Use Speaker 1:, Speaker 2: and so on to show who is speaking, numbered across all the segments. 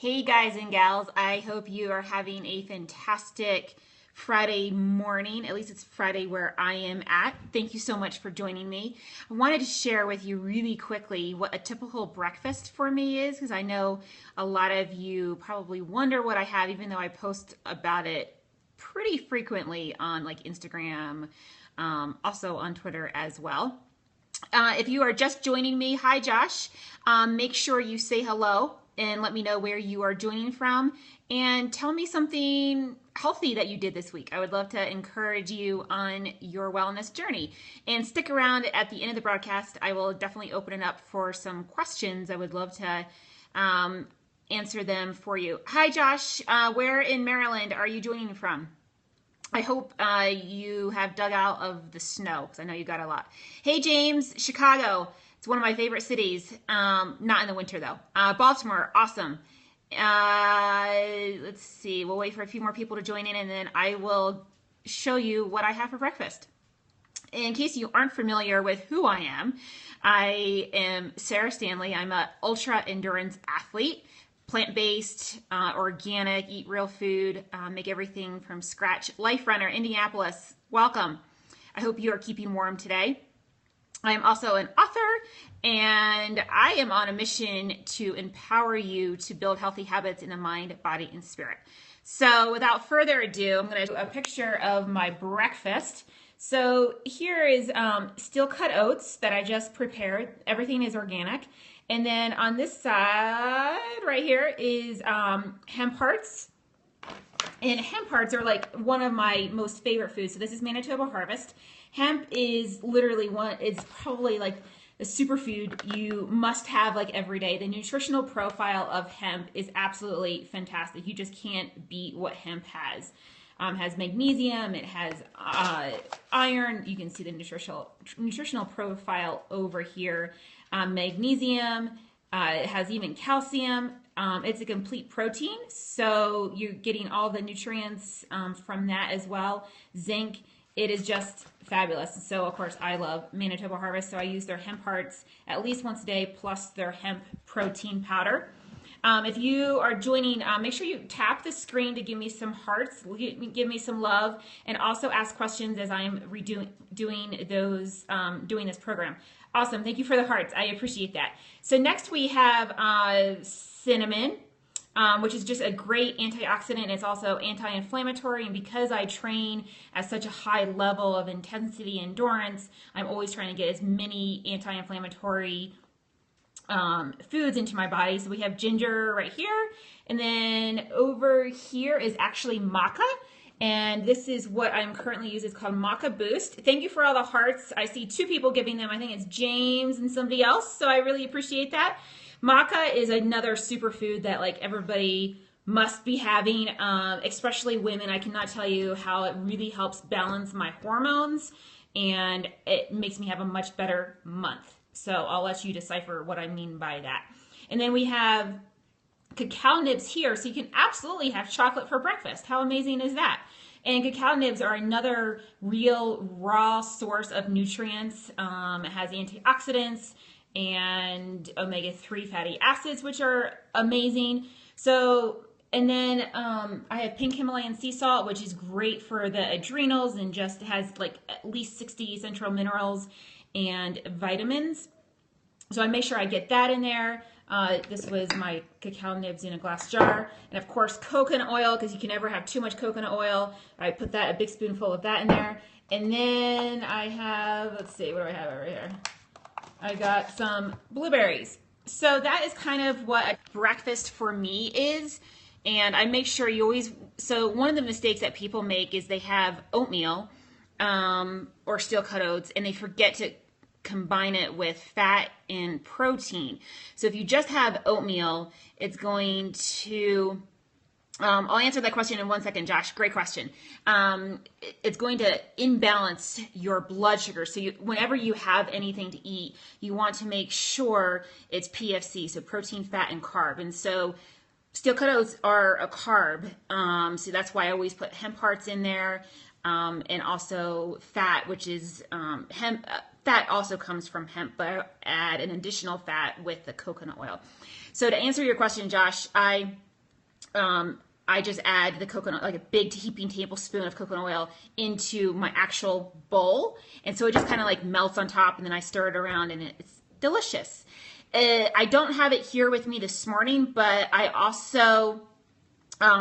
Speaker 1: Hey guys and gals, I hope you are having a fantastic Friday morning. At least it's Friday where I am at. Thank you so much for joining me. I wanted to share with you really quickly what a typical breakfast for me is, because I know a lot of you probably wonder what I have, even though I post about it pretty frequently on like Instagram, also on Twitter as well. If you are just joining me, hi Josh. Make sure you say hello and let me know where you are joining from and tell me something healthy that you did this week. I would love to encourage you on your wellness journey. And stick around at the end of the broadcast. I will definitely open it up for some questions. I would love to answer them for you. Hi Josh, where in Maryland are you joining from? I hope you have dug out of the snow, because I know you got a lot. Hey, James, Chicago. It's one of my favorite cities. Not in the winter, though. Baltimore, awesome. Let's see. We'll wait for a few more people to join in, and then I will show you what I have for breakfast. In case you aren't familiar with who I am Sarah Stanley. I'm an ultra endurance athlete. Plant-based, organic, eat real food, make everything from scratch. Life Runner, Indianapolis, welcome. I hope you are keeping warm today. I am also an author, and I am on a mission to empower you to build healthy habits in the mind, body, and spirit. So without further ado, I'm going to do a picture of my breakfast. So here is steel cut oats that I just prepared. Everything is organic. And then on this side right here is hemp hearts. And hemp hearts are like one of my most favorite foods. So this is Manitoba Harvest. Hemp is literally it's probably like a superfood you must have like every day. The nutritional profile of hemp is absolutely fantastic. You just can't beat what hemp has. Has magnesium, it has iron. You can see the nutritional profile over here. Magnesium, it has even calcium. It's a complete protein, so you're getting all the nutrients from that as well. Zinc, it is just fabulous. So of course I love Manitoba Harvest, so I use their hemp hearts at least once a day, plus their hemp protein powder. If you are joining, make sure you tap the screen to give me some hearts, give me some love, and also ask questions as I am doing this program. Awesome. Thank you for the hearts. I appreciate that. So next we have cinnamon, which is just a great antioxidant. It's also anti-inflammatory, and because I train at such a high level of intensity endurance, I'm always trying to get as many anti-inflammatory foods into my body. So we have ginger right here, and then over here is actually maca, and this is what I'm currently using. It's called Maca Boost. Thank you for all the hearts. I see 2 people giving them. I think it's James and somebody else, so I really appreciate that. Maca is another superfood that like everybody must be having, especially women. I cannot tell you how it really helps balance my hormones, and it makes me have a much better month. So I'll let you decipher what I mean by that. And then we have cacao nibs here, so you can absolutely have chocolate for breakfast. How amazing is that? And cacao nibs are another real raw source of nutrients. It has antioxidants and omega-3 fatty acids, which are amazing. So, and then I have pink Himalayan sea salt, which is great for the adrenals and just has like at least 60 essential minerals and vitamins. So I make sure I get that in there. This was my cacao nibs in a glass jar. And of course, coconut oil, because you can never have too much coconut oil. I put a big spoonful of that in there. And then I have, let's see, what do I have over here? I got some blueberries. So that is kind of what a breakfast for me is. And I make sure you always, so one of the mistakes that people make is they have oatmeal or steel cut oats, and they forget to combine it with fat and protein. So if you just have oatmeal, it's going to, I'll answer that question in 1 second, Josh. Great question. It's going to imbalance your blood sugar. So whenever you have anything to eat, you want to make sure it's PFC, so protein, fat, and carb. And so steel cut oats are a carb. So that's why I always put hemp hearts in there, and also fat, which is hemp. Fat also comes from hemp, but I add an additional fat with the coconut oil. So to answer your question, Josh, I I just add the coconut, like a big heaping tablespoon of coconut oil into my actual bowl. And so it just kind of like melts on top, and then I stir it around, and it's delicious. I don't have it here with me this morning, but I also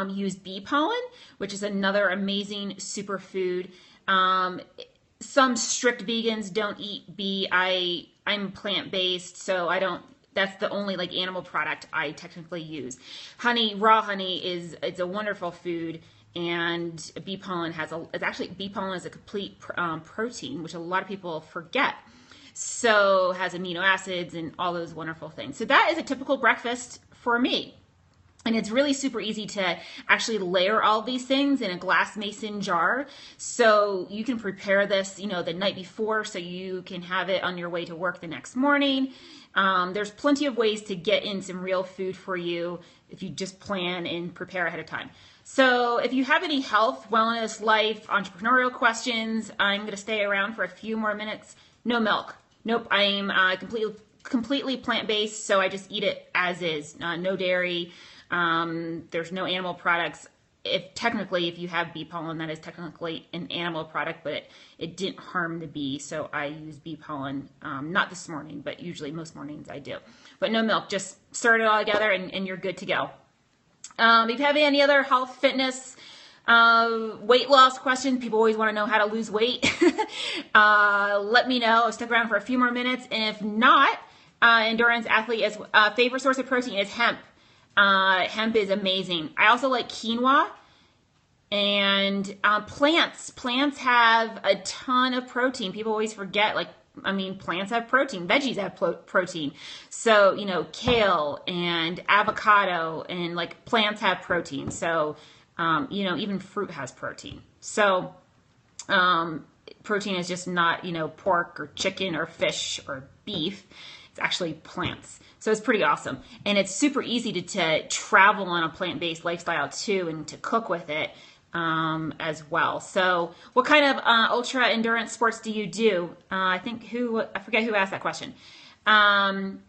Speaker 1: use bee pollen, which is another amazing superfood. Some strict vegans don't eat bee. I'm plant-based, so I don't. That's the only like animal product I technically use. Honey, raw honey it's a wonderful food, and bee pollen bee pollen is a complete protein, which a lot of people forget. So has amino acids and all those wonderful things. So that is a typical breakfast for me. And it's really super easy to actually layer all these things in a glass mason jar. So you can prepare this, the night before, so you can have it on your way to work the next morning. There's plenty of ways to get in some real food for you if you just plan and prepare ahead of time. So if you have any health, wellness, life, entrepreneurial questions, I'm going to stay around for a few more minutes. No milk. Nope, I'm completely plant-based, so I just eat it as is. No dairy. There's no animal products. If you have bee pollen, that is technically an animal product, but it didn't harm the bee, so I use bee pollen, not this morning, but usually most mornings I do. But no milk, just stir it all together and you're good to go. If you have any other health, fitness, weight loss questions, people always want to know how to lose weight, let me know. I'll stick around for a few more minutes, and if not, endurance athlete is favorite source of protein is hemp. Hemp is amazing. I also like quinoa and plants. Plants have a ton of protein. People always forget, plants have protein. Veggies have protein. So, kale and avocado and plants have protein. So, even fruit has protein. So, protein is just not, pork or chicken or fish or beef. It's actually plants. So it's pretty awesome. And it's super easy to travel on a plant-based lifestyle too, and to cook with it as well. So what kind of ultra endurance sports do you do? I forget who asked that question. But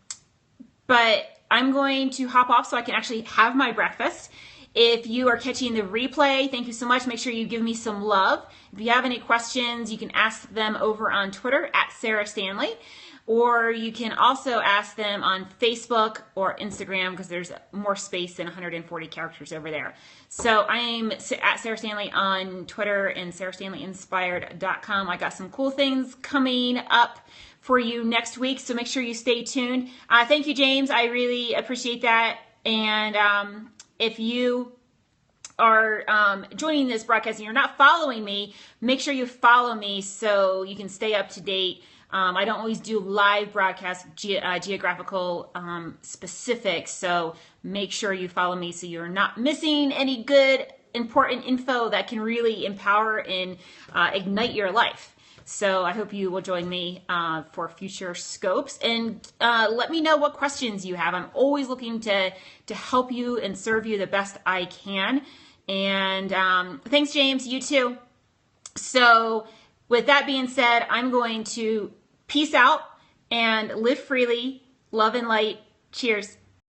Speaker 1: I'm going to hop off so I can actually have my breakfast. If you are catching the replay, thank you so much. Make sure you give me some love. If you have any questions, you can ask them over on Twitter at Sarah Stanley. Or you can also ask them on Facebook or Instagram, because there's more space than 140 characters over there. So I'm at Sarah Stanley on Twitter and sarahstanleyinspired.com. I got some cool things coming up for you next week, so make sure you stay tuned. Thank you, James. I really appreciate that. And if you are joining this broadcast and you're not following me, make sure you follow me so you can stay up to date. I don't always do live broadcasts, geographical specifics, so make sure you follow me so you're not missing any good, important info that can really empower and ignite your life. So I hope you will join me for future scopes, and let me know what questions you have. I'm always looking to help you and serve you the best I can. And thanks, James. You too. So with that being said, I'm going to peace out and live freely, love and light. Cheers.